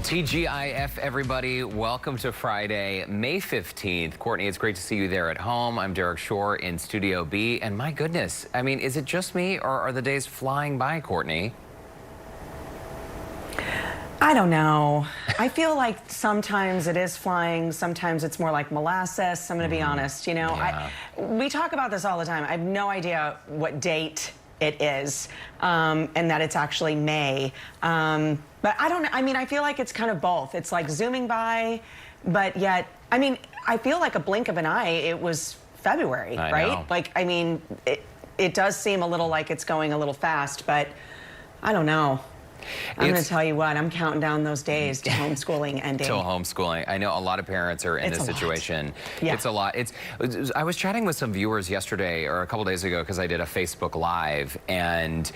Well, TGIF, everybody. Welcome to Friday, May 15th. Courtney, it's great to see you there at home. I'm Derek Shore in Studio B. And my goodness, I mean, is it just me or are the days flying by, Courtney? I don't know. I feel like sometimes it is flying, sometimes it's more like molasses. I'm going to be honest, you know. Yeah. We talk about this all the time. I have no idea what date it is, and that it's actually May. But I don't know. I mean, I feel like it's kind of both. It's like zooming by, but yet, I mean, I feel like a blink of an eye, it was February, right? Know. Like, I mean, it does seem a little like it's going a little fast, but I don't know. I'm going to tell you what, I'm counting down those days to homeschooling ending. Till homeschooling. I know a lot of parents are in this situation. Yeah. It's a lot. I was chatting with some viewers yesterday or a couple days ago because I did a Facebook Live, and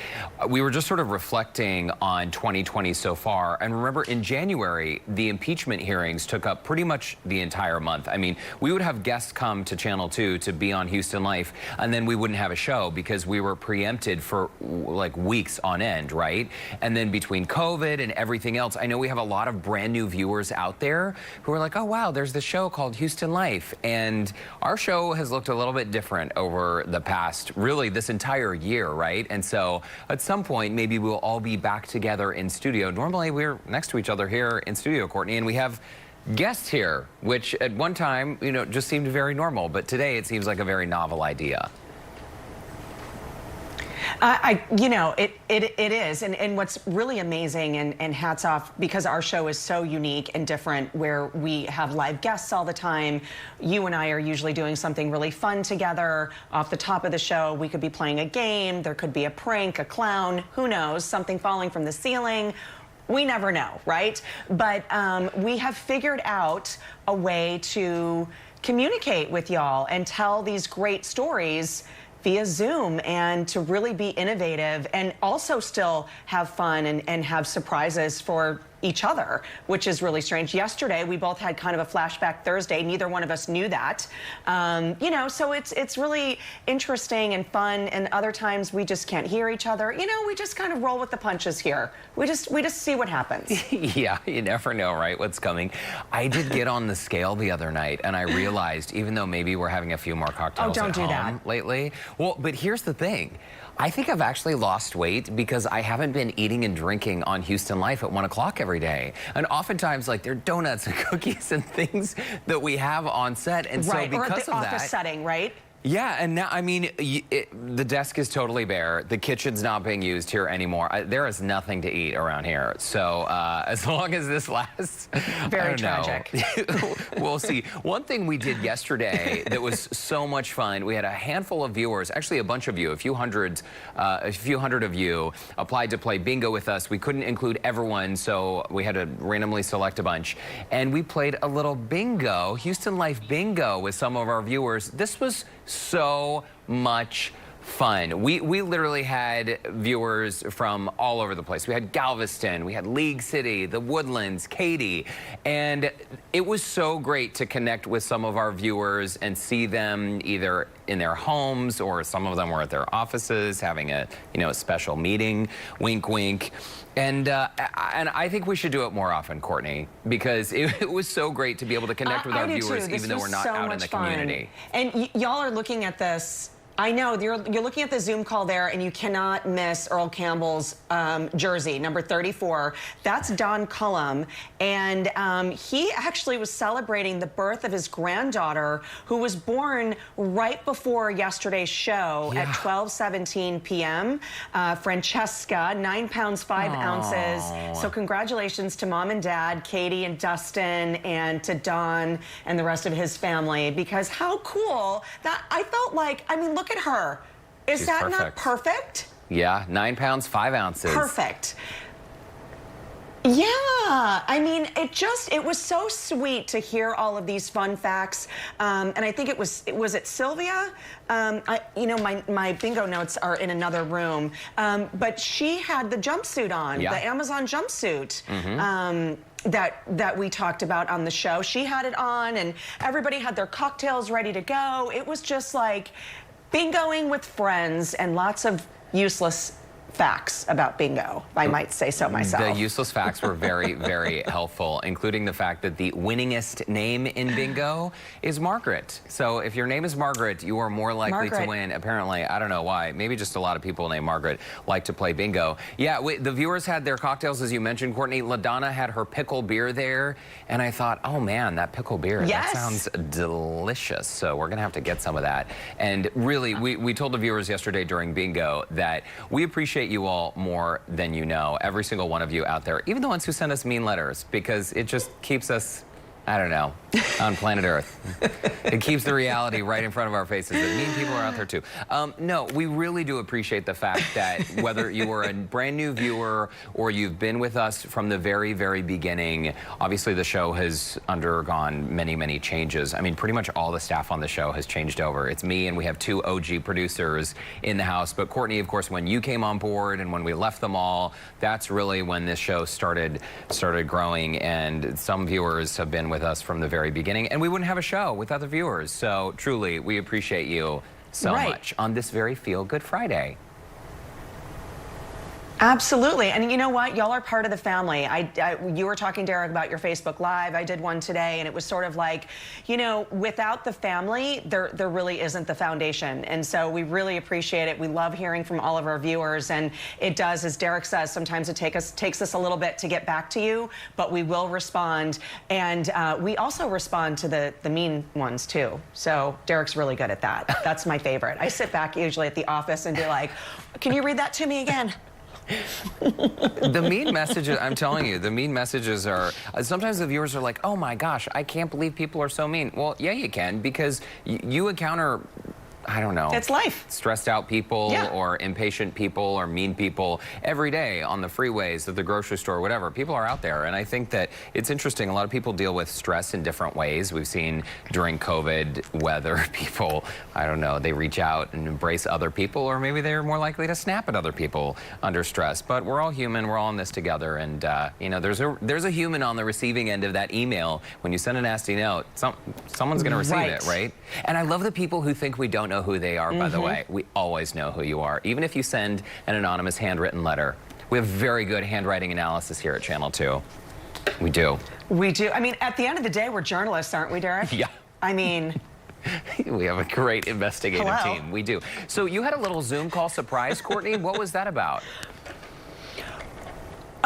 we were just sort of reflecting on 2020 so far. And remember, in January, the impeachment hearings took up pretty much the entire month. I mean, we would have guests come to Channel 2 to be on Houston Life, and then we wouldn't have a show because we were preempted for like weeks on end, right? And then between COVID and everything else, I know we have a lot of brand new viewers out there who are like, oh wow, there's this show called Houston Life. And our show has looked a little bit different over the past, really this entire year, right? And so at some point, maybe we'll all be back together in studio. Normally we're next to each other here in studio, Courtney, and we have guests here, which at one time, you know, just seemed very normal. But today it seems like a very novel idea. You know, it is. And what's really amazing, and hats off, because our show is so unique and different, where we have live guests all the time. You and I are usually doing something really fun together. Off the top of the show, we could be playing a game. There could be a prank, a clown, who knows, something falling from the ceiling. We never know, right? But we have figured out a way to communicate with y'all and tell these great stories via Zoom, and to really be innovative and also still have fun and have surprises for each other, which is really strange. Yesterday, we both had kind of a flashback Thursday. Neither one of us knew that. You know, so it's really interesting and fun, and other times we just can't hear each other. You know, we just kind of roll with the punches here. We just see what happens. Yeah, you never know, right, what's coming. I did get on the scale the other night, and I realized, even though maybe we're having a few more cocktails at home lately. Well, but here's the thing. I think I've actually lost weight because I haven't been eating and drinking on Houston Life at 1 o'clock every day. And oftentimes, like, there are donuts and cookies and things that we have on set. And right, so because or at the of office setting, right? Yeah, and now, I mean, the desk is totally bare. The kitchen's not being used here anymore. There is nothing to eat around here. So as long as this lasts, very tragic. We'll see. One thing we did yesterday that was so much fun, we had a handful of viewers, actually a bunch of you, a few hundred of you applied to play bingo with us. We couldn't include everyone, so we had to randomly select a bunch. And we played a little bingo, Houston Life bingo, with some of our viewers. This was so much fun. We literally had viewers from all over the place. We had Galveston, we had League City, the Woodlands, Katy, and it was so great to connect with some of our viewers and see them either in their homes, or some of them were at their offices having a, you know, a special meeting, wink wink. And I think we should do it more often, Courtney, because it was so great to be able to connect with our viewers, even though we're not out in the community. And y'all are looking at this. I know, you're looking at the Zoom call there, and you cannot miss Earl Campbell's jersey, number 34. That's Don Cullum, and he actually was celebrating the birth of his granddaughter, who was born right before yesterday's show at 12:17 p.m. Francesca, 9 pounds 5 ounces. So congratulations to Mom and Dad, Katie and Dustin, and to Don and the rest of his family, because how cool that, I felt like, I mean, look at her. Is that not perfect? Yeah, 9 pounds 5 ounces. Perfect. Yeah, I mean, it was so sweet to hear all of these fun facts. And I think was it Sylvia? You know, my bingo notes are in another room. But she had the jumpsuit on, the Amazon jumpsuit. That we talked about on the show. She had it on, and everybody had their cocktails ready to go. It was just like bingoing with friends and lots of useless facts about bingo. I might say so myself. The useless facts were very, very helpful, including the fact that the winningest name in bingo is Margaret. So if your name is Margaret, you are more likely to win. Apparently, I don't know why. Maybe just a lot of people named Margaret like to play bingo. Yeah, the viewers had their cocktails, as you mentioned, Courtney. LaDonna had her pickle beer there, and I thought, oh man, that pickle beer, that sounds delicious. So we're gonna have to get some of that. And really, we told the viewers yesterday during bingo that we appreciate you all more than you know. Every single one of you out there, even the ones who send us mean letters, because it just keeps us, I don't know, on planet Earth. It keeps the reality right in front of our faces that mean people are out there too. No, we really do appreciate the fact that whether you were a brand new viewer or you've been with us from the very, very beginning, obviously the show has undergone many, many changes. I mean, pretty much all the staff on the show has changed over. It's me and we have 2 OG producers in the house. But Courtney, of course, when you came on board and when we left them all, that's really when this show started growing. And some viewers have been with us from the very beginning, and we wouldn't have a show without the viewers. So truly, we appreciate you so much on this very Feel Good Friday. Absolutely. And you know what? Y'all are part of the family. You were talking, Derek, about your Facebook Live. I did one today, and it was sort of like, you know, without the family, there really isn't the foundation. And so we really appreciate it. We love hearing from all of our viewers. And it does, as Derek says, sometimes it takes us a little bit to get back to you, but we will respond. And we also respond to the mean ones, too. So Derek's really good at that. That's my favorite. I sit back usually at the office and be like, can you read that to me again? The mean messages, I'm telling you, the mean messages are, sometimes the viewers are like, oh my gosh, I can't believe people are so mean. Well, yeah, you can, because you encounter, I don't know. It's life. Stressed out people or impatient people or mean people every day on the freeways, at the grocery store, whatever. People are out there. And I think that it's interesting. A lot of people deal with stress in different ways. We've seen during COVID whether people, I don't know, they reach out and embrace other people, or maybe they're more likely to snap at other people under stress. But we're all human. We're all in this together. And, you know, there's a human on the receiving end of that email. When you send a nasty note, someone's going to receive it, right? And I love the people who think we don't know who they are, by the way. We always know who you are, even if you send an anonymous handwritten letter. We have very good handwriting analysis here at Channel 2. We do. We do. I mean, at the end of the day, we're journalists, aren't we, Derek? Yeah. I mean... We have a great investigative team. We do. So you had a little Zoom call surprise, Courtney. What was that about?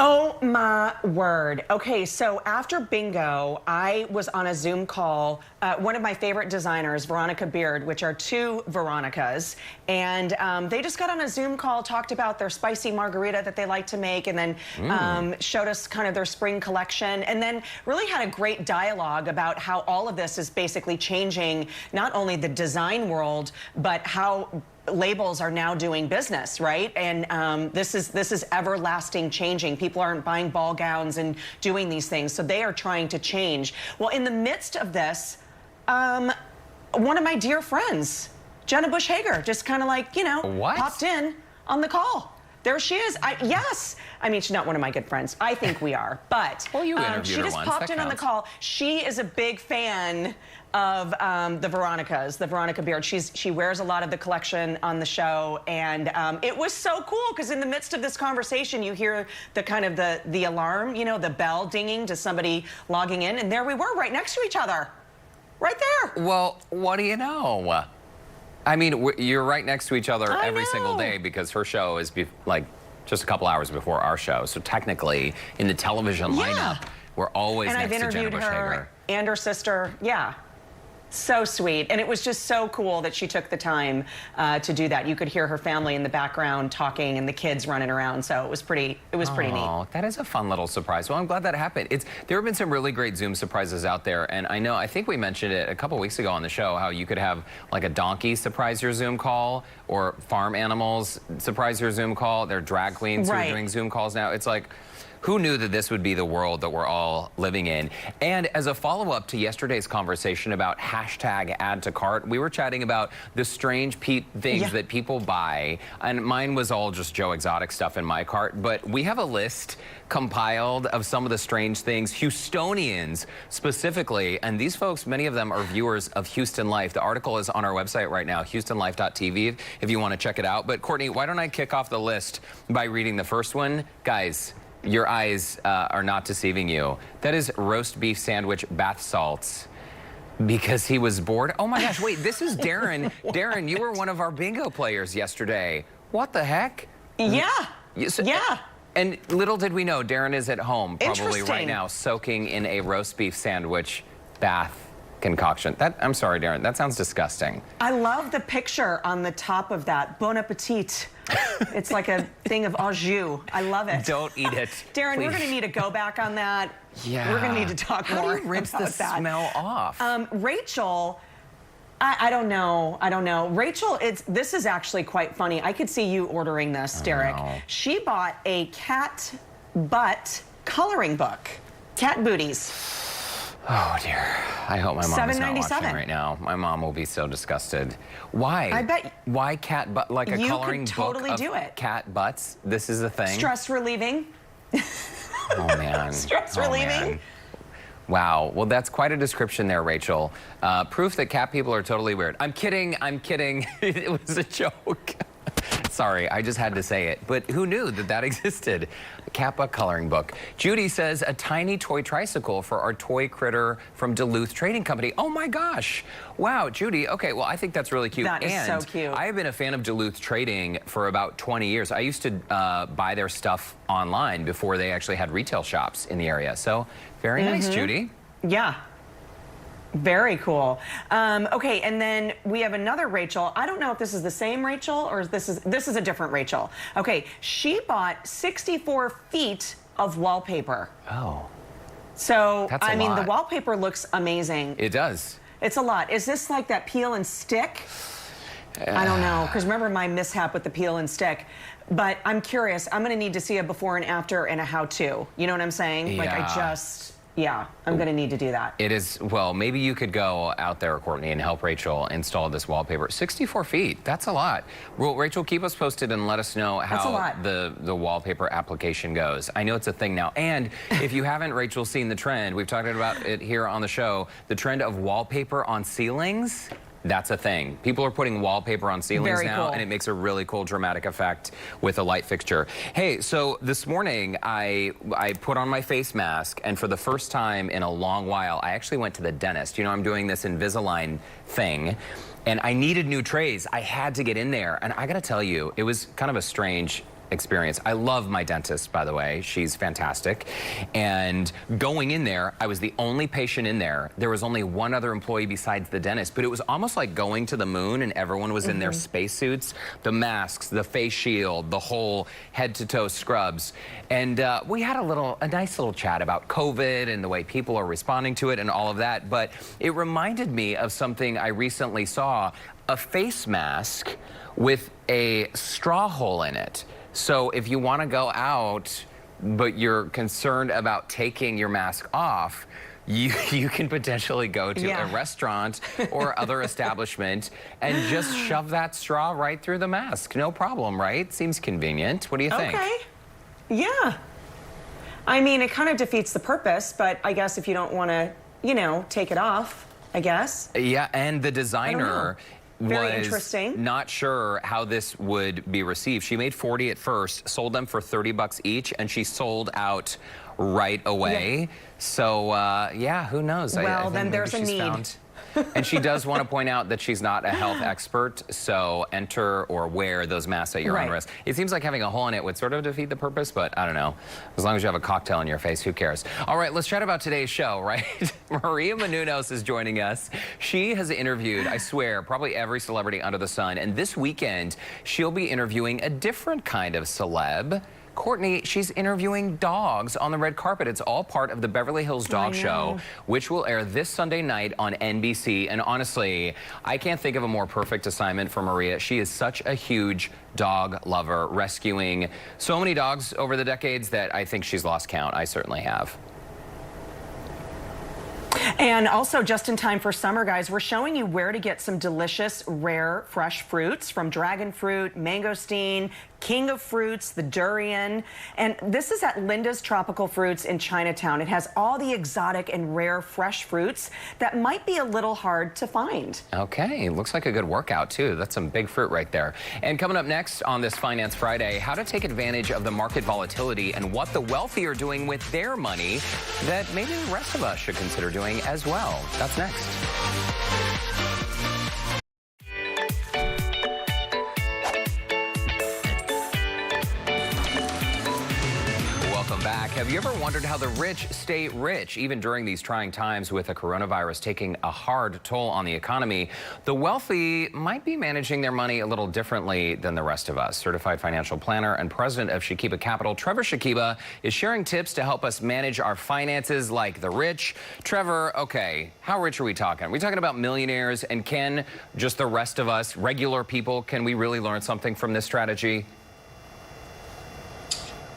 Oh my word. Okay, so after bingo, I was on a Zoom call. One of my favorite designers, Veronica Beard, which are 2 Veronicas, and they just got on a Zoom call, talked about their spicy margarita that they like to make, and then showed us kind of their spring collection, and then really had a great dialogue about how all of this is basically changing not only the design world, but how labels are now doing business, right? And this is everlasting changing. People aren't buying ball gowns and doing these things, so they are trying to change. Well, in the midst of this, one of my dear friends, Jenna Bush Hager, just kind of like, you know, popped in on the call. There she is. Yes. I mean, she's not one of my good friends. I think we are, but well, you interviewed her once. She just popped in on the call. She is a big fan of the Veronicas, the Veronica Beard. She wears a lot of the collection on the show, and it was so cool because in the midst of this conversation, you hear the kind of the alarm, you know, the bell dinging to somebody logging in, and there we were, right next to each other, right there. Well, what do you know? I mean, you're right next to each other every single day because her show is like just a couple hours before our show. So technically, in the television lineup, we're always next to Jenna Bush Hager. And I've interviewed her and her sister. Yeah. So sweet. And it was just so cool that she took the time to do that. You could hear her family in the background talking and the kids running around. So it was pretty neat. Oh, that is a fun little surprise. Well, I'm glad that happened. There have been some really great Zoom surprises out there. And I think we mentioned it a couple weeks ago on the show, how you could have like a donkey surprise your Zoom call or farm animals surprise your Zoom call. They're drag queens who are doing Zoom calls now. It's like, who knew that this would be the world that we're all living in? And as a follow-up to yesterday's conversation about hashtag add to cart, we were chatting about the strange things that people buy. And mine was all just Joe Exotic stuff in my cart. But we have a list compiled of some of the strange things, Houstonians specifically. And these folks, many of them are viewers of Houston Life. The article is on our website right now, houstonlife.tv, if you want to check it out. But Courtney, why don't I kick off the list by reading the first one? Guys, your eyes are not deceiving you. That is roast beef sandwich bath salts. Because he was bored. Oh my gosh, wait, this is Darren. Darren, you were one of our bingo players yesterday. What the heck? Yeah. Yeah. And little did we know, Darren is at home probably right now soaking in a roast beef sandwich bath concoction. I'm sorry, Darren, that sounds disgusting. I love the picture on the top of that. Bon appetit. It's like a thing of au jus. I love it. Don't eat it. Darren, please. we're going to need to go back on that. Yeah. We're going to need to talk more How do you rinse about the that. smell off? Rachel, I don't know. I don't know. Rachel, this is actually quite funny. I could see you ordering this, Derek. She bought a cat butt coloring book. Cat booties. Oh dear. I hope my mom is not $7.97 watching right now. My mom will be so disgusted. Why? I bet. Why cat butt? Like a coloring could totally book do of it. Cat butts? This is a thing? Stress relieving. Oh man. Stress relieving. Man. Wow. Well, that's quite a description there, Rachel. Proof that cat people are totally weird. I'm kidding. I'm kidding. It was a joke. Sorry, I just had to say it. But who knew that that existed? A cat butt coloring book. Judy says a tiny toy tricycle for our toy critter from Duluth Trading Company. Oh my gosh. Wow, Judy. Okay, well, I think that's really cute. That is so cute. I have been a fan of Duluth Trading for about 20 years. I used to buy their stuff online before they actually had retail shops in the area. So very nice, Judy. Yeah. Very cool. Okay, and then we have another Rachel. I don't know if this is the same Rachel or this is a different Rachel. Okay, she bought 64 feet of wallpaper. Oh. So, That's a I mean, lot. the wallpaper looks amazing. It does. It's a lot. Is this like that peel and stick? I don't know, because remember my mishap with the peel and stick. But I'm curious. I'm going to need to see a before and after and a how-to. You know what I'm saying? Like, yeah, I'm going to need to do that. It is, well, maybe you could go out there, Courtney, and help Rachel install this wallpaper. 64 feet, that's a lot. Well, Rachel, keep us posted and let us know how the wallpaper application goes. I know it's a thing now. And if you haven't, Rachel, seen the trend, we've talked about it here on the show, the trend of wallpaper on ceilings. That's a thing. People are putting wallpaper on ceilings now, and it makes a really cool dramatic effect with a light fixture. Hey, so this morning I put on my face mask, and for the first time in a long while, I actually went to the dentist. You know, I'm doing this Invisalign thing, and I needed new trays. I had to get in there, and I gotta tell you, it was kind of a strange experience. I love my dentist, by the way. She's fantastic. And going in there, I was the only patient in there. There was only one other employee besides the dentist, but it was almost like going to the moon and everyone was in their spacesuits, the masks, the face shield, the whole head to toe scrubs. And we had a nice little chat about COVID and the way people are responding to it and all of that. But it reminded me of something I recently saw, a face mask with a straw hole in it. So if you want to go out, but you're concerned about taking your mask off, you can potentially go to a restaurant or other establishment and just shove that straw right through the mask. No problem, right? Seems convenient. What do you think? Okay. Yeah. I mean, it kind of defeats the purpose, but I guess if you don't want to, you know, take it off, I guess. Yeah, and the designer was not sure how this would be received. She made 40 at first, sold them for $30 each, and she sold out right away. So, yeah, who knows? Well, I then there's a need. And she does want to point out that she's not a health expert, so enter or wear those masks at your own risk. It seems like having a hole in it would sort of defeat the purpose, but I don't know. As long as you have a cocktail in your face, who cares? All right, let's chat about today's show, right? Maria Menounos is joining us. She has interviewed, I swear, probably every celebrity under the sun, and this weekend, she'll be interviewing a different kind of celeb. Courtney, she's interviewing dogs on the red carpet. It's all part of the Beverly Hills Dog Show, which will air this Sunday night on NBC. And honestly, I can't think of a more perfect assignment for Maria. She is such a huge dog lover, rescuing so many dogs over the decades that I think she's lost count. I certainly have. And also, just in time for summer, guys, we're showing you where to get some delicious, rare, fresh fruits, from dragon fruit, mangosteen, king of fruits, the durian. And this is at Linda's Tropical Fruits in Chinatown. It has all the exotic and rare fresh fruits that might be a little hard to find. Okay, looks like a good workout, too. That's some big fruit right there. And coming up next on this Finance Friday, how to take advantage of the market volatility and what the wealthy are doing with their money that maybe the rest of us should consider doing as well. That's next. Welcome back. Have you ever wondered how the rich stay rich, even during these trying times with the coronavirus taking a hard toll on the economy? The wealthy might be managing their money a little differently than the rest of us. Certified financial planner and president of Shakiba Capital, Trevor Shakiba, is sharing tips to help us manage our finances like the rich. Trevor, okay, how rich are we talking? Are we talking about millionaires? And can just the rest of us, regular people, can we really learn something from this strategy?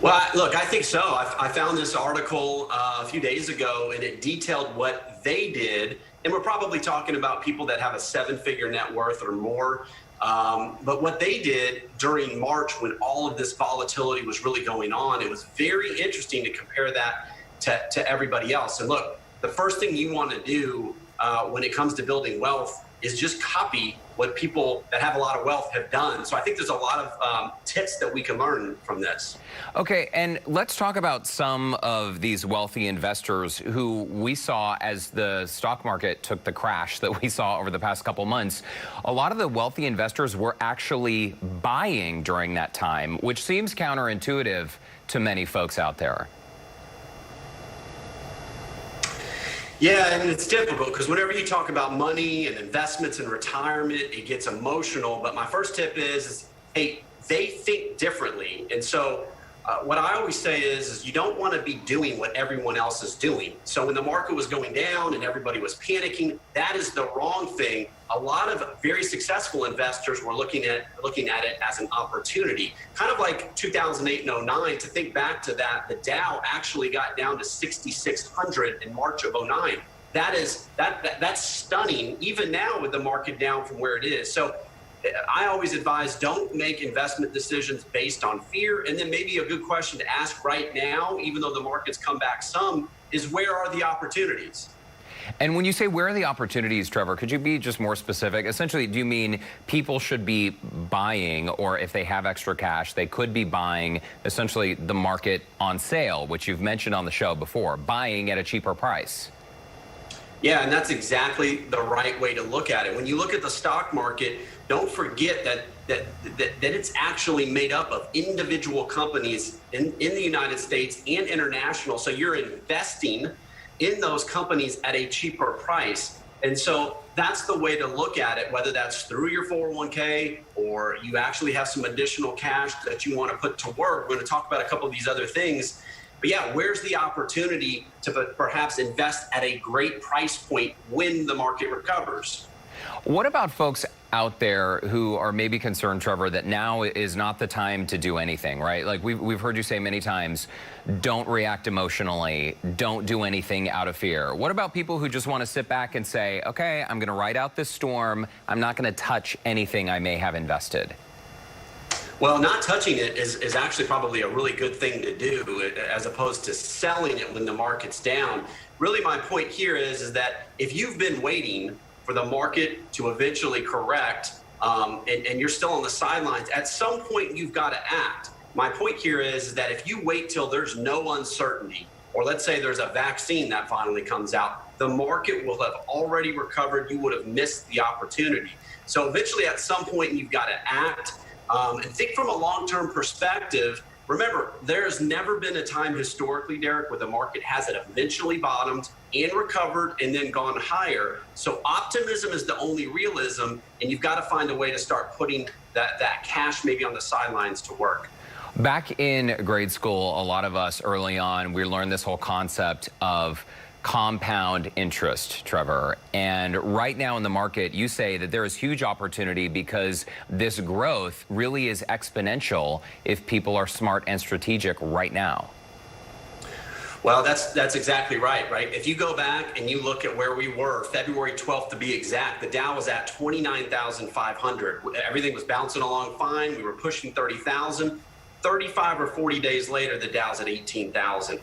Well, look, I think so. I found this article a few days ago, and it detailed what they did. And we're probably talking about people that have a seven-figure net worth or more. But what they did during March, when all of this volatility was really going on, it was very interesting to compare that to everybody else. And look, the first thing you want to do when it comes to building wealth is just copy what people that have a lot of wealth have done. So I think there's a lot of tips that we can learn from this. Okay, and let's talk about some of these wealthy investors who we saw as the stock market took the crash that we saw over the past couple months. A lot of the wealthy investors were actually buying during that time, which seems counterintuitive to many folks out there. Yeah, and it's difficult because whenever you talk about money and investments and retirement, it gets emotional. But my first tip is hey, they think differently. And so what I always say is you don't want to be doing what everyone else is doing. So when the market was going down and everybody was panicking, that is the wrong thing. A lot of very successful investors were looking at it as an opportunity, kind of like 2008 and 09. To think back to that, the Dow actually got down to 6,600 in March of 09. That's stunning, even now with the market down from where it is. So I always advise don't make investment decisions based on fear. And then maybe a good question to ask right now, even though the market's come back some, is where are the opportunities? And when you say where are the opportunities, Trevor, could you be just more specific? Essentially, do you mean people should be buying, or if they have extra cash, they could be buying essentially the market on sale, which you've mentioned on the show before, buying at a cheaper price? Yeah, and that's exactly the right way to look at it. When you look at the stock market, don't forget that it's actually made up of individual companies in the United States and international. So you're investing in those companies at a cheaper price. And so that's the way to look at it, whether that's through your 401k or you actually have some additional cash that you want to put to work. We're going to talk about a couple of these other things. But yeah, where's the opportunity to perhaps invest at a great price point when the market recovers? What about folks out there who are maybe concerned, Trevor, that now is not the time to do anything, right? Like we've heard you say many times, don't react emotionally, don't do anything out of fear. What about people who just want to sit back and say, okay, I'm going to ride out this storm, I'm not going to touch anything I may have invested? Well, not touching it is actually probably a really good thing to do as opposed to selling it when the market's down. Really, my point here is that if you've been waiting for the market to eventually correct and you're still on the sidelines, at some point you've got to act. My point here is that if you wait till there's no uncertainty, or let's say there's a vaccine that finally comes out, the market will have already recovered. You would have missed the opportunity. So eventually at some point you've got to act. And think from a long-term perspective. Remember, there's never been a time historically, Derek, where the market hasn't eventually bottomed and recovered and then gone higher. So optimism is the only realism, and you've got to find a way to start putting that cash maybe on the sidelines to work. Back in grade school, a lot of us early on, we learned this whole concept of compound interest, Trevor. And right now in the market, you say that there is huge opportunity because this growth really is exponential if people are smart and strategic right now. Well, that's exactly right? If you go back and you look at where we were, February 12th to be exact, the Dow was at 29,500. Everything was bouncing along fine. We were pushing 30,000. 35 or 40 days later, the Dow's at 18,000.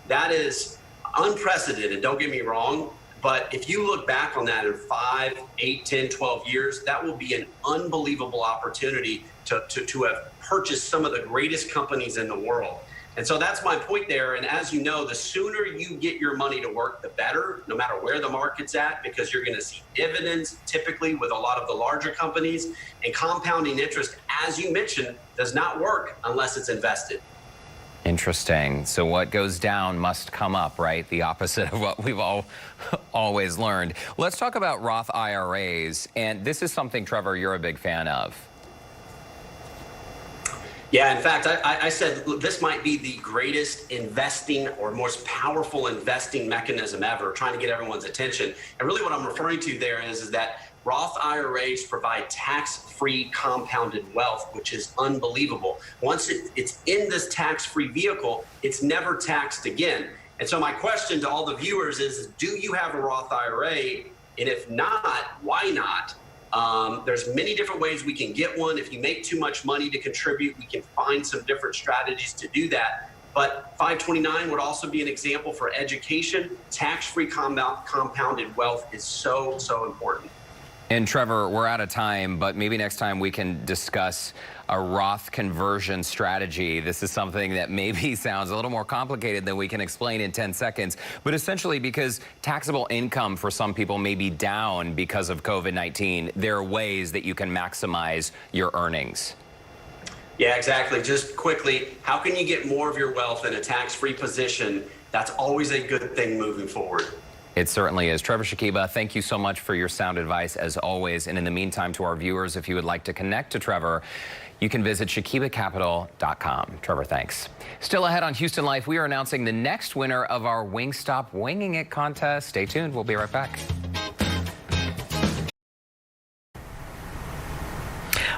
That is unprecedented, don't get me wrong. But if you look back on that in 5, 8, 10, 12 years, that will be an unbelievable opportunity to have purchased some of the greatest companies in the world. And so that's my point there. And as you know, the sooner you get your money to work, the better, no matter where the market's at, because you're going to see dividends typically with a lot of the larger companies. And compounding interest, as you mentioned, does not work unless it's invested. Interesting. So what goes down must come up, right? The opposite of what we've always learned. Let's talk about Roth IRAs. And this is something, Trevor, you're a big fan of. Yeah, in fact, I said this might be the greatest investing or most powerful investing mechanism ever, trying to get everyone's attention. And really what I'm referring to there is that Roth IRAs provide tax-free compounded wealth, which is unbelievable. Once it's in this tax-free vehicle, it's never taxed again. And so my question to all the viewers is do you have a Roth IRA? And if not, why not? There's many different ways we can get one. If you make too much money to contribute, we can find some different strategies to do that. But 529 would also be an example for education. Tax-free compounded wealth is so, so important. And Trevor, we're out of time, but maybe next time we can discuss a Roth conversion strategy. This is something that maybe sounds a little more complicated than we can explain in 10 seconds, but essentially because taxable income for some people may be down because of COVID-19, there are ways that you can maximize your earnings. Yeah, exactly. Just quickly, how can you get more of your wealth in a tax-free position? That's always a good thing moving forward. It certainly is. Trevor Shakiba, thank you so much for your sound advice as always. And in the meantime, to our viewers, if you would like to connect to Trevor, you can visit shakibacapital.com. Trevor, thanks. Still ahead on Houston Life, we are announcing the next winner of our Wingstop Winging It contest. Stay tuned. We'll be right back.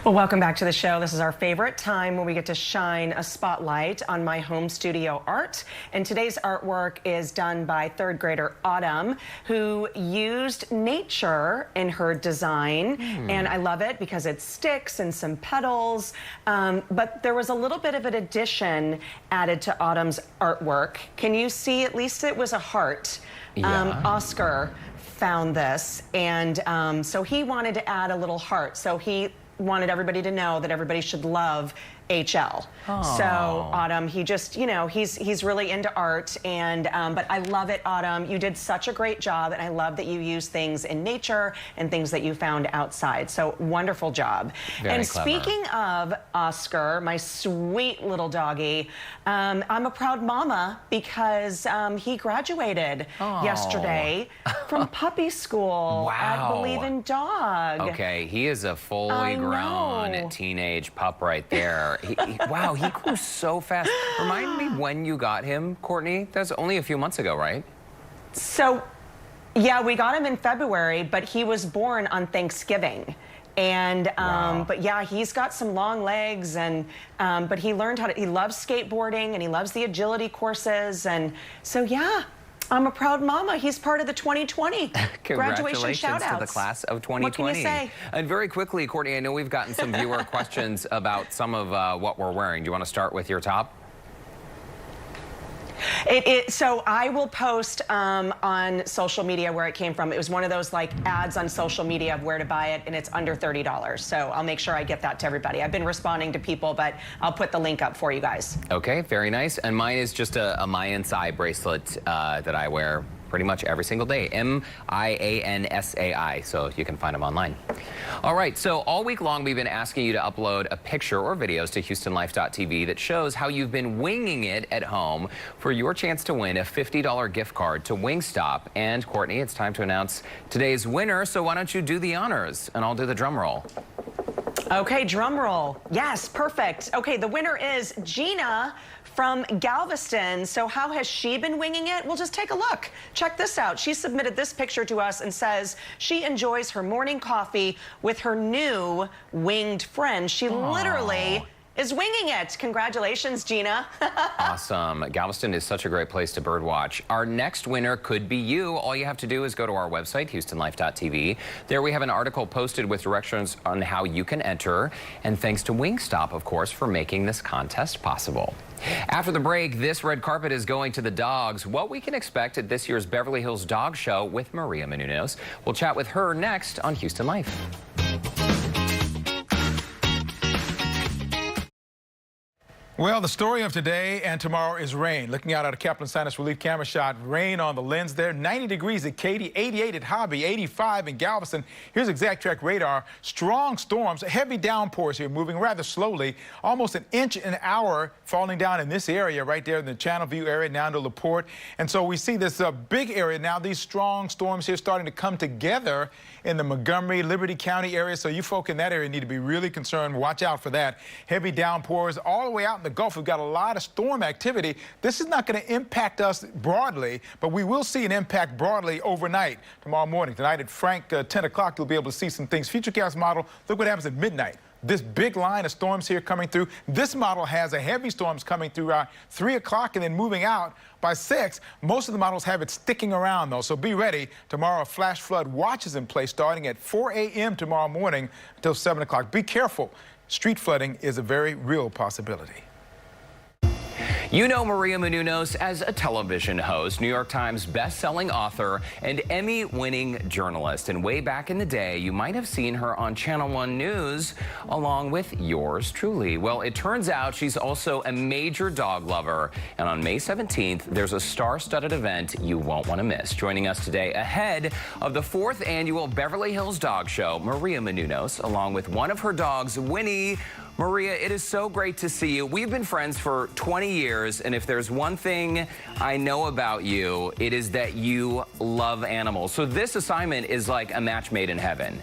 Well, welcome back to the show. This is our favorite time when we get to shine a spotlight on my home studio art. And today's artwork is done by third grader Autumn, who used nature in her design. And I love it because it's sticks and some petals. But there was a little bit of an addition added to Autumn's artwork. Can you see, at least it was a heart. Yeah. Oscar found this, and so he wanted to add a little heart. So he wanted everybody to know that everybody should love HL. Oh. So Autumn, he just, you know, he's really into art, and but I love it, Autumn. You did such a great job, and I love that you use things in nature and things that you found outside. So wonderful job. Very and clever. Speaking of Oscar, my sweet little doggy, I'm a proud mama because he graduated yesterday from puppy school at Believe in Dog. Okay, he is a fully grown teenage pup right there. Wow, he grew so fast. Remind me when you got him, Courtney. That's only a few months ago, right? So, yeah, we got him in February, but he was born on Thanksgiving. And, but yeah, he's got some long legs, and, but he learned he loves skateboarding, and he loves the agility courses. And so, yeah, I'm a proud mama. He's part of the 2020 graduation shout-outs. To the class of 2020. What can you say? And very quickly, Courtney, I know we've gotten some viewer questions about some of what we're wearing. Do you want to start with your top? So I will post on social media where it came from. It was one of those like ads on social media of where to buy it, and it's under $30. So I'll make sure I get that to everybody. I've been responding to people, but I'll put the link up for you guys. Okay, very nice. And mine is just a Mayan Sai bracelet that I wear pretty much every single day. MIANSAI, so you can find them online. All right, so all week long we've been asking you to upload a picture or videos to HoustonLife.tv that shows how you've been winging it at home for your chance to win a $50 gift card to Wingstop. And Courtney, it's time to announce today's winner, so why don't you do the honors and I'll do the drum roll. Okay, drum roll. Yes, perfect. Okay, the winner is Gina from Galveston. So how has she been winging it? We'll just take a look. Check this out. She submitted this picture to us and says she enjoys her morning coffee with her new winged friend. She literally is winging it. Congratulations, Gina. Awesome. Galveston is such a great place to birdwatch. Our next winner could be you. All you have to do is go to our website, HoustonLife.tv. There we have an article posted with directions on how you can enter. And thanks to Wingstop, of course, for making this contest possible. After the break, this red carpet is going to the dogs. What we can expect at this year's Beverly Hills Dog Show with Maria Menounos. We'll chat with her next on Houston Life. Well, the story of today and tomorrow is rain. Looking out at a Kaplan Sinus Relief camera shot, rain on the lens there. 90 degrees at Katy, 88 at Hobby, 85 in Galveston. Here's Exact Track radar. Strong storms, heavy downpours here, moving rather slowly. Almost an inch an hour falling down in this area right there in the Channel View area down to LaPorte. And so we see this big area now. These strong storms here starting to come together in the Montgomery, Liberty County area. So you folk in that area need to be really concerned. Watch out for that. Heavy downpours all the way out in the Gulf. We've got a lot of storm activity. This is not going to impact us broadly, but we will see an impact broadly overnight tomorrow morning. Tonight at Frank, 10 o'clock, you'll be able to see some things. Futurecast model, look what happens at midnight. This big line of storms here coming through. This model has a heavy storms coming through 3 o'clock and then moving out by 6. Most of the models have it sticking around, though, so be ready. Tomorrow, flash flood watch is in place starting at 4 a.m. tomorrow morning until 7 o'clock. Be careful. Street flooding is a very real possibility. You know Maria Menounos as a television host, New York Times best-selling author, and Emmy-winning journalist. And way back in the day, you might have seen her on Channel 1 News, along with yours truly. Well, it turns out she's also a major dog lover. And on May 17th, there's a star-studded event you won't want to miss. Joining us today ahead of the 4th annual Beverly Hills Dog Show, Maria Menounos, along with one of her dogs, Winnie. Maria, it is so great to see you. We've been friends for 20 years, and if there's one thing I know about you, it is that you love animals. So this assignment is like a match made in heaven.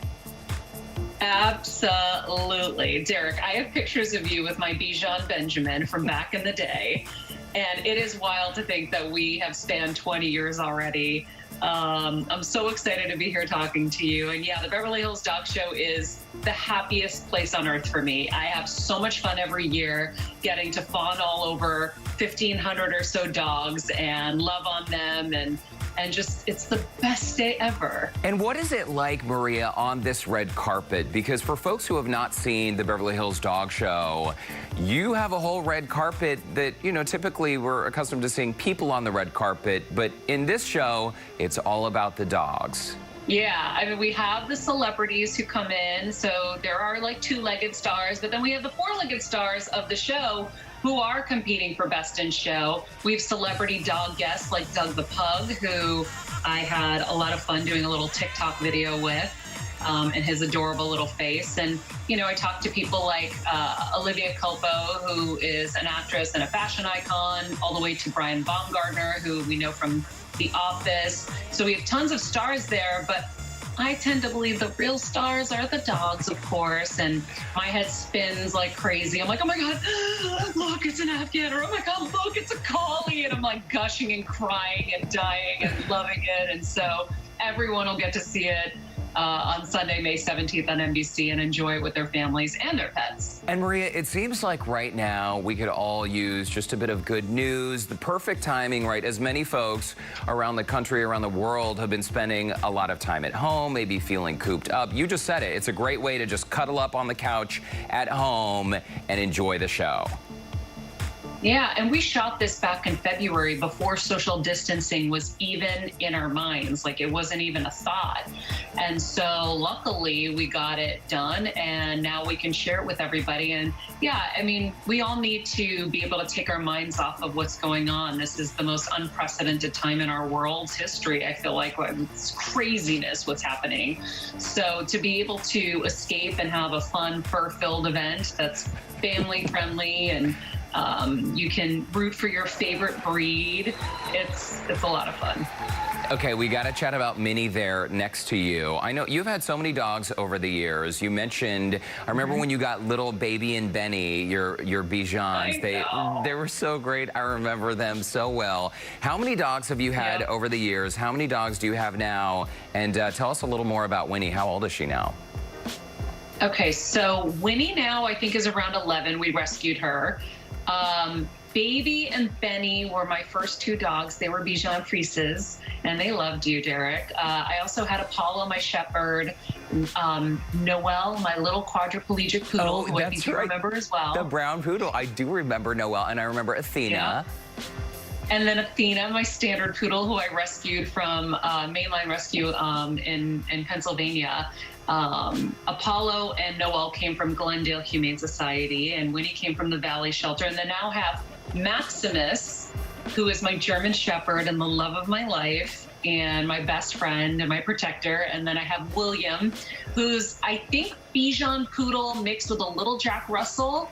Absolutely. Derek, I have pictures of you with my Bichon Benjamin from back in the day, and it is wild to think that we have spanned 20 years already. I'm so excited to be here talking to you. And yeah, the Beverly Hills Dog Show is the happiest place on earth for me. I have so much fun every year getting to fawn all over 1,500 or so dogs and love on them, and just, it's the best day ever. And what is it like, Maria, on this red carpet? Because for folks who have not seen the Beverly Hills Dog Show, you have a whole red carpet that, you know, typically we're accustomed to seeing people on the red carpet, but in this show, it's all about the dogs. Yeah, I mean, we have the celebrities who come in, so there are like two-legged stars, but then we have the four-legged stars of the show who are competing for Best in Show. We have celebrity dog guests like Doug the Pug, who I had a lot of fun doing a little TikTok video with, and his adorable little face. And, you know, I talked to people like Olivia Culpo, who is an actress and a fashion icon, all the way to Brian Baumgartner, who we know from The Office. So we have tons of stars there, but I tend to believe the real stars are the dogs, of course, and my head spins like crazy. I'm like, oh my God, look, it's an Afghan, or oh my God, look, it's a collie, and I'm like gushing and crying and dying and loving it. And so everyone will get to see it on Sunday, May 17th on NBC and enjoy it with their families and their pets. And Maria, it seems like right now we could all use just a bit of good news, the perfect timing, right? As many folks around the country, around the world have been spending a lot of time at home, maybe feeling cooped up. You just said it. It's a great way to just cuddle up on the couch at home and enjoy the show. Yeah, and we shot this back in February before social distancing was even in our minds, like it wasn't even a thought. And so luckily we got it done, and now we can share it with everybody. And yeah, I mean, we all need to be able to take our minds off of what's going on. This is the most unprecedented time in our world's history. I feel like it's craziness what's happening. So to be able to escape and have a fun, fur-filled event that's family friendly and You can root for your favorite breed. It's a lot of fun. Okay, we got to chat about Minnie there next to you. I know you've had so many dogs over the years. You mentioned, I remember when you got little Baby and Benny, your Bijans. They were so great. I remember them so well. How many dogs have you had over the years? How many dogs do you have now? And tell us a little more about Winnie. How old is she now? Okay, so Winnie now I think is around 11. We rescued her. Baby and Benny were my first two dogs. They were Bichon Frises, and they loved you, Derek. I also had Apollo, my shepherd, Noelle, my little quadriplegic poodle, who I think you remember as well. The brown poodle. I do remember Noelle, and I remember Athena. Yeah. And then Athena, my standard poodle, who I rescued from Mainline Rescue in Pennsylvania. Apollo and Noelle came from Glendale Humane Society, and Winnie came from the Valley Shelter. And then now have Maximus, who is my German Shepherd and the love of my life, and my best friend and my protector. And then I have William, who's, I think, Bichon Poodle mixed with a little Jack Russell.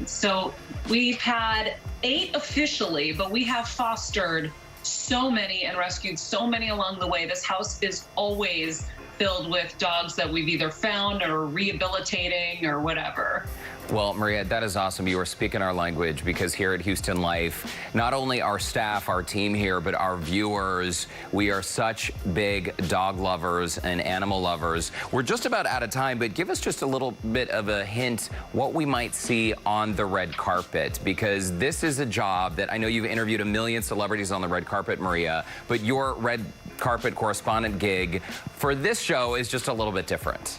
So we've had 8 officially, but we have fostered so many and rescued so many along the way. This house is always filled with dogs that we've either found or rehabilitating or whatever. Well, Maria, that is awesome. You are speaking our language, because here at Houston Life, not only our staff, our team here, but our viewers, we are such big dog lovers and animal lovers. We're just about out of time, but give us just a little bit of a hint what we might see on the red carpet, because this is a job that I know you've interviewed a million celebrities on the red carpet, Maria, but your red carpet correspondent gig for this show is just a little bit different.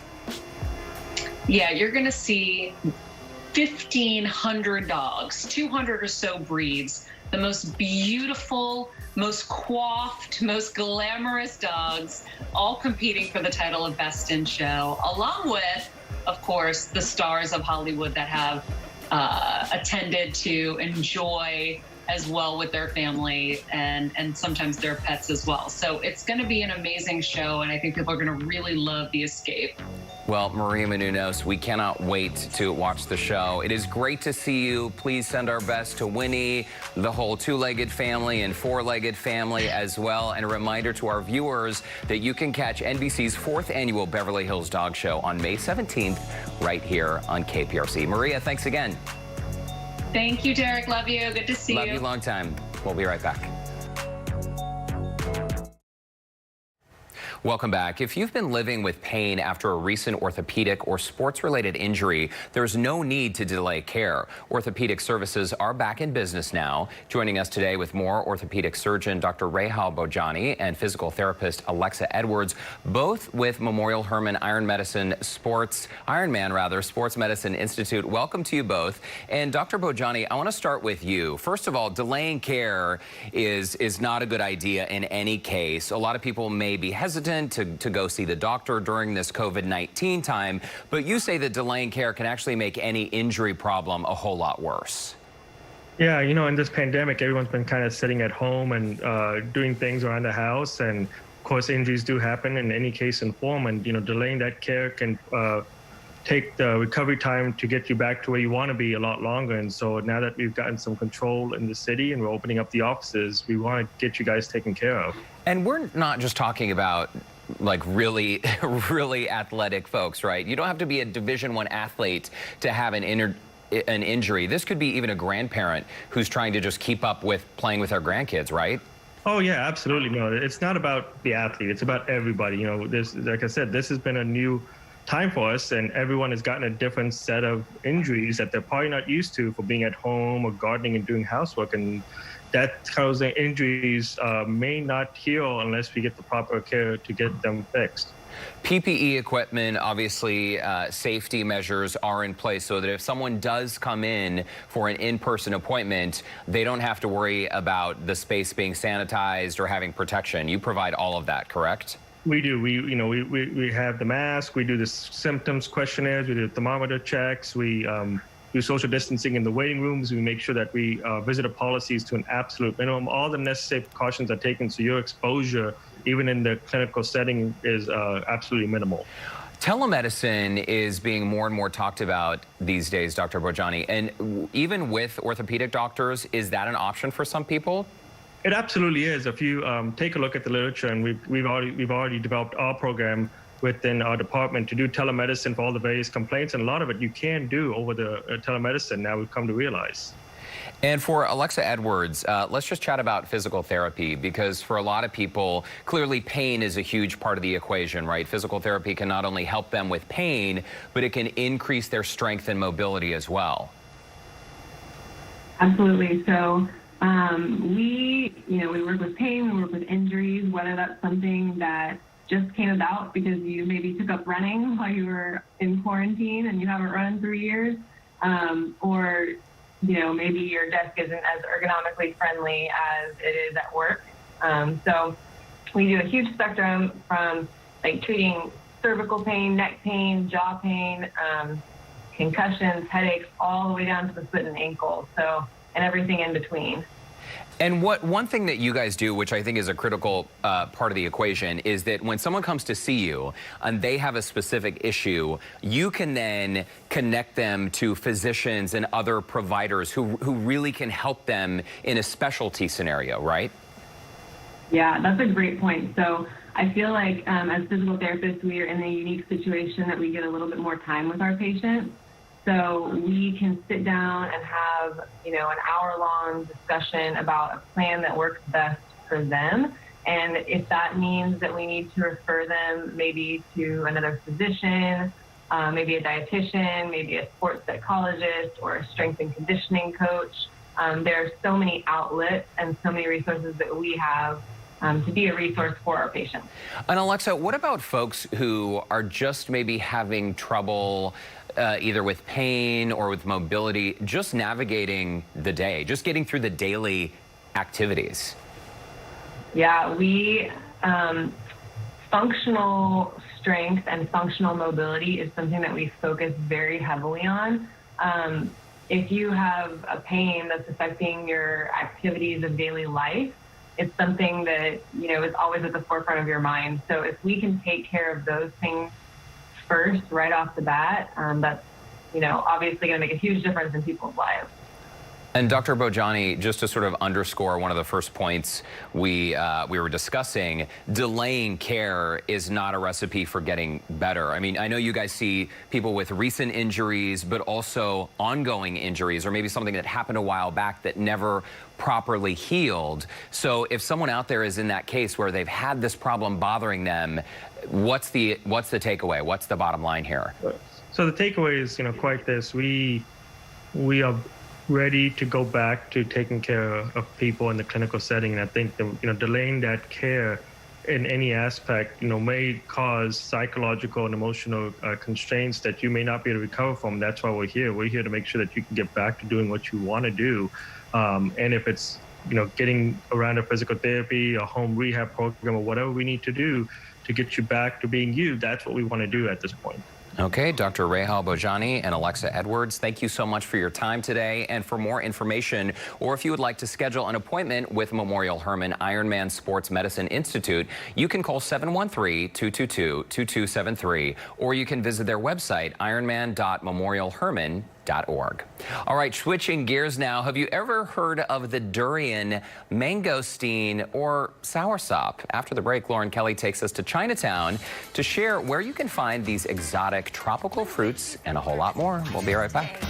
Yeah, you're going to see 1,500 dogs, 200 or so breeds, the most beautiful, most coiffed, most glamorous dogs, all competing for the title of Best in Show, along with, of course, the stars of Hollywood that have attended to enjoy as well with their family and sometimes their pets as well. So it's going to be an amazing show, and I think people are going to really love The Escape. Well, Maria Menounos, we cannot wait to watch the show. It is great to see you. Please send our best to Winnie, the whole two-legged family and four-legged family as well. And a reminder to our viewers that you can catch NBC's 4th annual Beverly Hills Dog Show on May 17th right here on KPRC. Maria, thanks again. Thank you, Derek. Love you. Good to see you. Love you long time. We'll be right back. Welcome back. If you've been living with pain after a recent orthopedic or sports-related injury, there's no need to delay care. Orthopedic services are back in business now. Joining us today with more, orthopedic surgeon Dr. Rahal Bojani and physical therapist Alexa Edwards, both with Memorial Hermann Ironman Sports Medicine Institute. Welcome to you both. And Dr. Bojani, I want to start with you. First of all, delaying care is not a good idea in any case. A lot of people may be hesitant to go see the doctor during this COVID-19 time, but you say that delaying care can actually make any injury problem a whole lot worse. Yeah, you know, in this pandemic, everyone's been kind of sitting at home and doing things around the house, and of course injuries do happen in any case and form, and you know, delaying that care can take the recovery time to get you back to where you want to be a lot longer. And so now that we've gotten some control in the city and we're opening up the offices, we want to get you guys taken care of. And we're not just talking about like really athletic folks, right? You don't have to be a Division I athlete to have an injury. This could be even a grandparent who's trying to just keep up with playing with their grandkids, right? Oh yeah, absolutely. No, it's not about the athlete. It's about everybody. You know, this, like I said, this has been a new time for us, and everyone has gotten a different set of injuries that they're probably not used to for being at home or gardening and doing housework, and that causing injuries may not heal unless we get the proper care to get them fixed. PPE equipment, obviously safety measures are in place so that if someone does come in for an in-person appointment, they don't have to worry about the space being sanitized or having protection. You provide all of that, correct? We do. We have the mask. We do the symptoms questionnaires. We do thermometer checks. We do social distancing in the waiting rooms. We make sure that we visitor policies to an absolute minimum. All the necessary precautions are taken, so your exposure, even in the clinical setting, is absolutely minimal. Telemedicine is being more and more talked about these days, Dr. Bojani, and even with orthopedic doctors, is that an option for some people? It absolutely is. If you take a look at the literature, and we've already developed our program within our department to do telemedicine for all the various complaints, and a lot of it you can do over the telemedicine now we've come to realize. And for Alexa Edwards, let's just chat about physical therapy, because for a lot of people, clearly pain is a huge part of the equation, right? Physical therapy can not only help them with pain, but it can increase their strength and mobility as well. Absolutely. So we work with pain, we work with injuries, whether that's something that just came about because you maybe took up running while you were in quarantine and you haven't run in 3 years, or maybe your desk isn't as ergonomically friendly as it is at work. So we do a huge spectrum from like treating cervical pain, neck pain, jaw pain, concussions, headaches, all the way down to the foot and ankle. And everything in between. And one thing that you guys do, which I think is a critical part of the equation, is that when someone comes to see you and they have a specific issue, you can then connect them to physicians and other providers who really can help them in a specialty scenario, right? Yeah, that's a great point. So I feel like as physical therapists, we are in a unique situation that we get a little bit more time with our patients. So we can sit down and have, an hour-long discussion about a plan that works best for them. And if that means that we need to refer them maybe to another physician, maybe a dietitian, maybe a sports psychologist or a strength and conditioning coach, there are so many outlets and so many resources that we have to be a resource for our patients. And Alexa, what about folks who are just maybe having trouble either with pain or with mobility, just navigating the day, just getting through the daily activities? Yeah, we functional strength and functional mobility is something that we focus very heavily on. If you have a pain that's affecting your activities of daily life, it's something that is always at the forefront of your mind. So if we can take care of those things first, right off the bat, that's obviously going to make a huge difference in people's lives. And Dr. Bojani, just to sort of underscore one of the first points we were discussing, delaying care is not a recipe for getting better. I mean, I know you guys see people with recent injuries, but also ongoing injuries, or maybe something that happened a while back that never properly healed. So if someone out there is in that case where they've had this problem bothering them, what's the takeaway? What's the bottom line here? So the takeaway is, quite this. We are ready to go back to taking care of people in the clinical setting. And I think that, delaying that care in any aspect, may cause psychological and emotional constraints that you may not be able to recover from. That's why we're here. We're here to make sure that you can get back to doing what you want to do. And if it's, getting around a physical therapy, a home rehab program, or whatever we need to do to get you back to being you, that's what we want to do at this point. Okay, Dr. Rahal Bojani and Alexa Edwards, thank you so much for your time today. And for more information, or if you would like to schedule an appointment with Memorial Hermann Ironman Sports Medicine Institute, you can call 713-222-2273, or you can visit their website, ironman.memorialhermann.org. All right, switching gears now. Have you ever heard of the durian, mangosteen, or soursop? After the break, Lauren Kelly takes us to Chinatown to share where you can find these exotic tropical fruits and a whole lot more. We'll be right back.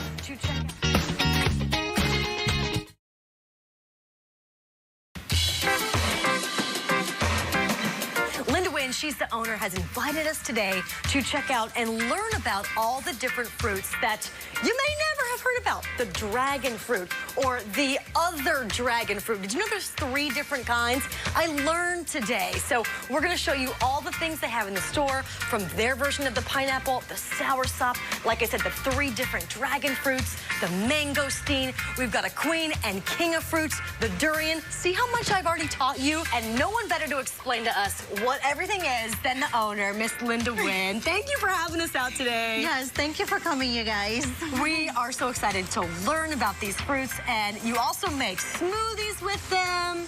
She's the owner, has invited us today to check out and learn about all the different fruits that you may never have heard about. The dragon fruit or the other dragon fruit. Did you know there's 3 different kinds? I learned today. So we're going to show you all the things they have in the store, from their version of the pineapple, the soursop, like I said, the 3 different dragon fruits, the mangosteen. We've got a queen and king of fruits, the durian. See how much I've already taught you? And no one better to explain to us what everything is than the owner, Miss Linda Nguyen. Thank you for having us out today. Yes, thank you for coming, you guys. We are so excited to learn about these fruits, and you also make smoothies with them.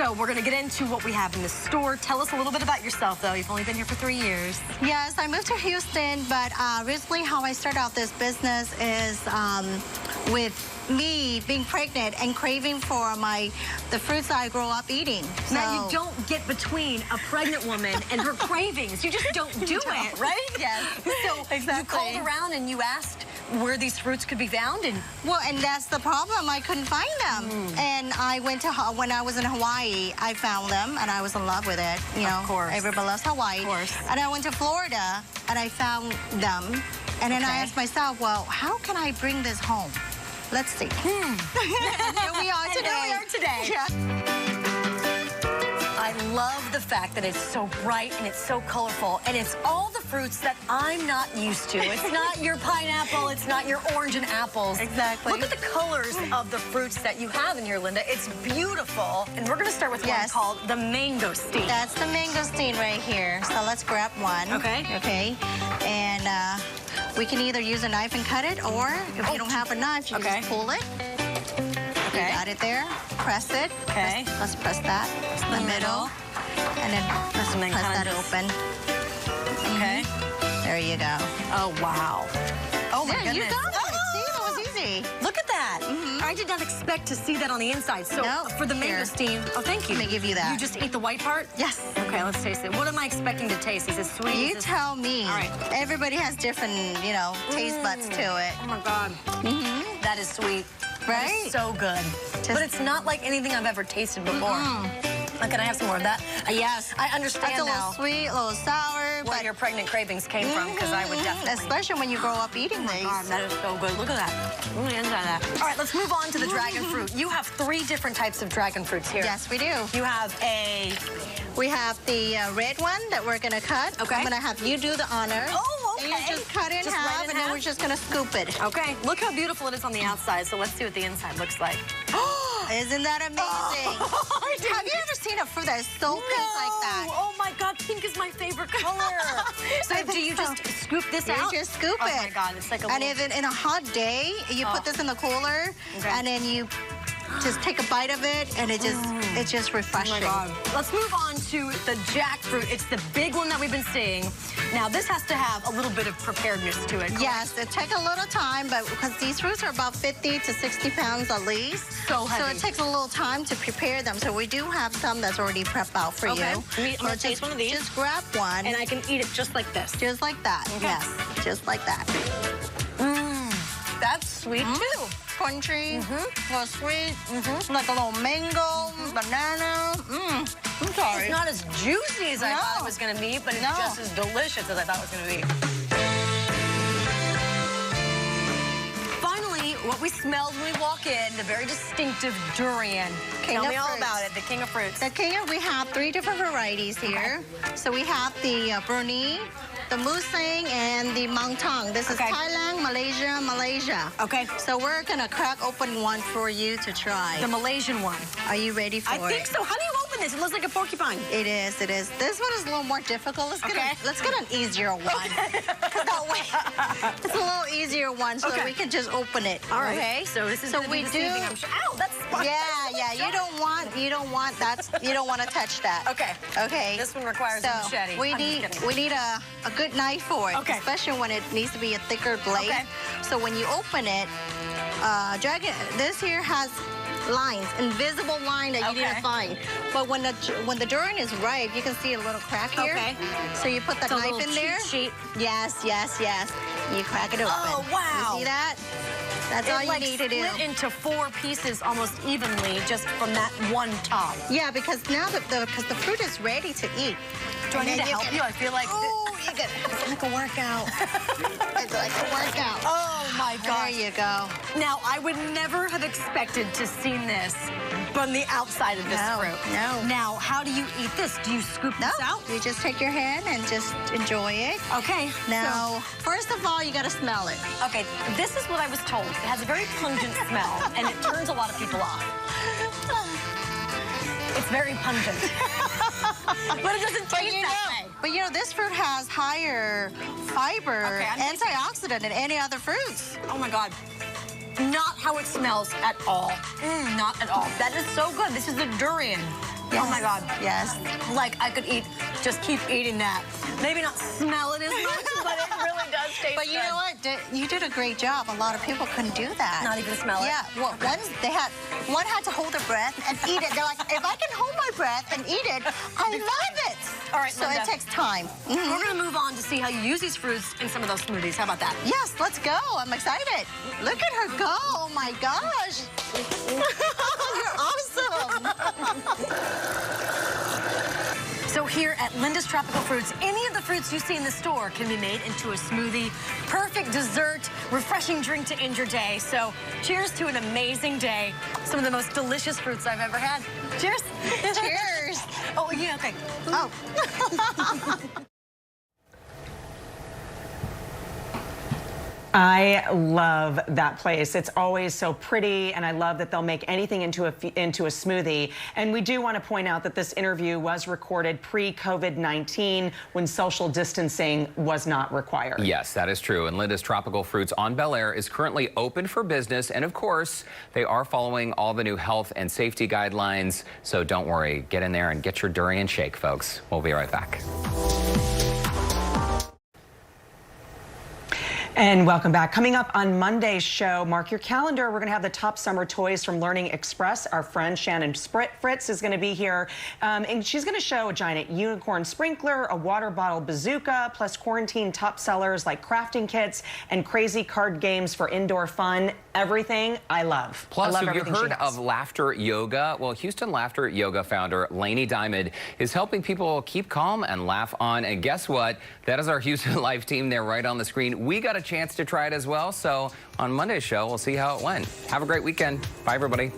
So we're going to get into what we have in the store. Tell us a little bit about yourself, though. You've only been here for 3 years. Yes, I moved to Houston, but originally how I started out this business is with me being pregnant and craving for the fruits that I grew up eating. Now, you don't get between a pregnant woman and her cravings. You just don't do it, right? Yes. So exactly. You called around and you asked where these fruits could be found, and and that's the problem. I couldn't find them. And I went to when I was in Hawaii, I found them and I was in love with it. You know, of course. Everybody loves Hawaii. Of course. And I went to Florida and I found them. And then I asked myself, well, how can I bring this home? Let's see. Here we are today. Yeah. I love the fact that it's so bright and it's so colorful, and it's all the fruits that I'm not used to. It's not your pineapple, it's not your orange and apples. Exactly. Look at the colors of the fruits that you have in here, Linda. It's beautiful. And we're gonna start with one called the mangosteen. That's the mangosteen right here. So let's grab one. Okay. Okay. And we can either use a knife and cut it, or if you don't have a knife, you can just pull it. Okay. You got it there. Press it. Okay. Let's press that in the middle. And then let's press that open. Okay. There you go. Oh, wow. Oh, my goodness. You got it. See, that was easy. Look at that. I did not expect to see that on the inside. So for the mangosteen, thank you. Let me give you that. You just eat the white part? Yes. Okay, let's taste it. What am I expecting to taste? Is it sweet? You tell me. All right. Everybody has different, taste buds to it. Oh, my God. That is sweet. Right? That is so good. But it's not like anything I've ever tasted before. Can I have some more of that? Yes. I understand now. It's a little sweet, a little sour. Where your pregnant cravings came from, because I would definitely. Especially when you grow up eating these. God, that is so good. Look at that. Look at that. All right, let's move on to the dragon fruit. You have 3 different types of dragon fruits here. Yes, we do. You have We have the red one that we're going to cut. Okay. I'm going to have you do the honor. Oh, okay. And you just cut it in half, and then we're just going to scoop it. Okay. Look how beautiful it is on the outside. So let's see what the inside looks like. Isn't that amazing? Have you ever seen a fruit that is so pink like that? Oh, my God. Pink is my favorite color. So do you just scoop this out? You just scoop it. Oh, my God. It's like a And little... if in a hot day, you put this in the cooler, and then you just take a bite of it, and it's just refreshing. Oh, my God. Let's move on to the jackfruit. It's the big one that we've been seeing. Now, this has to have a little bit of preparedness to it. Correct? Yes, it takes a little time, but because these fruits are about 50 to 60 pounds at least. So heavy. So it takes a little time to prepare them. So we do have some that's already prepped out for you. I'm going to taste one of these. Just grab one. And I can eat it just like this. Just like that, yes. Just like that. That's sweet, too. Crunchy, a little sweet, like a little mango, banana. I'm sorry. It's not as juicy as I thought it was going to be, but it's just as delicious as I thought it was going to be. Finally, what we smelled when we walk in, the very distinctive durian. Tell me all about it, the king of fruits. The king of, we have 3 different varieties here. So we have the Burnie, the Musang, and the Mangtang. This is Thailand, Malaysia. Okay. So we're gonna crack open one for you to try. The Malaysian one. Are you ready for it? I think so. How do you open this? It looks like a porcupine. It is. This one is a little more difficult. Let's get an easier one. That way, it's a little easier one so that we can just open it. All right. Okay. So this is we do. I'm sure. Ow, that's spark. Yeah. You don't want to touch that. Okay. Okay. This one requires a machete. We need a good knife for it, especially when it needs to be a thicker blade. Okay. So when you open it, this here has lines, invisible line that you need to find. But when the durian is ripe, you can see a little crack here. Okay. So you put the knife in there. Sheet. Yes. You crack it open. Oh, wow. You see that? That's all you need to do. Split into 4 pieces almost evenly just from that one top. Yeah, because now because the fruit is ready to eat. Do I need to help you? I feel like it's like a workout. It's like a workout. Oh my God. There you go. Now, I would never have expected to see this from the outside of this fruit. No. Now, how do you eat this? Do you scoop this out? You just take your hand and just enjoy it. Okay. Now, first of all, you got to smell it. Okay, this is what I was told. It has a very pungent smell, and it turns a lot of people off. It's very pungent. But it doesn't taste that way. But you know, this fruit has higher fiber, antioxidant than any other fruits. Oh my God. Not how it smells at all. Not at all. That is so good. This is the durian. Yes. Oh my God. Yes. Like I could just keep eating that. Maybe not smell it as much, but it really does taste But you know what? You did a great job. A lot of people couldn't do that. Not even smell it? Yeah. Well, one had to hold their breath and eat it. They're like, if I can hold my breath and eat it, I love it. All right, so Linda. it takes time. We're going to move on to see how you use these fruits in some of those smoothies. How about that? Yes, let's go. I'm excited. Look at her go. Oh my gosh. You're awesome. So here at Linda's Tropical Fruits, any of the fruits you see in the store can be made into a smoothie. Perfect dessert, refreshing drink to end your day. So cheers to an amazing day. Some of the most delicious fruits I've ever had. Cheers. Cheers. Oh, yeah, okay. Oh. I love that place. It's always so pretty, and I love that they'll make anything into a smoothie. And we do want to point out that this interview was recorded pre-COVID-19 when social distancing was not required. Yes, that is true. And Linda's Tropical Fruits on Bel Air is currently open for business. And of course, they are following all the new health and safety guidelines. So don't worry, get in there and get your durian shake, folks. We'll be right back. And welcome back. Coming up on Monday's show, mark your calendar. We're going to have the top summer toys from Learning Express. Our friend Shannon Fritz is going to be here, and she's going to show a giant unicorn sprinkler, a water bottle bazooka, plus quarantine top sellers like crafting kits and crazy card games for indoor fun. Everything I love. Plus, I love have you everything heard of Laughter Yoga? Well, Houston Laughter Yoga founder Lainey Diamond is helping people keep calm and laugh on. And guess what? That is our Houston Life team there right on the screen. We got a chance to try it as well. So on Monday's show, we'll see how it went. Have a great weekend. Bye, everybody.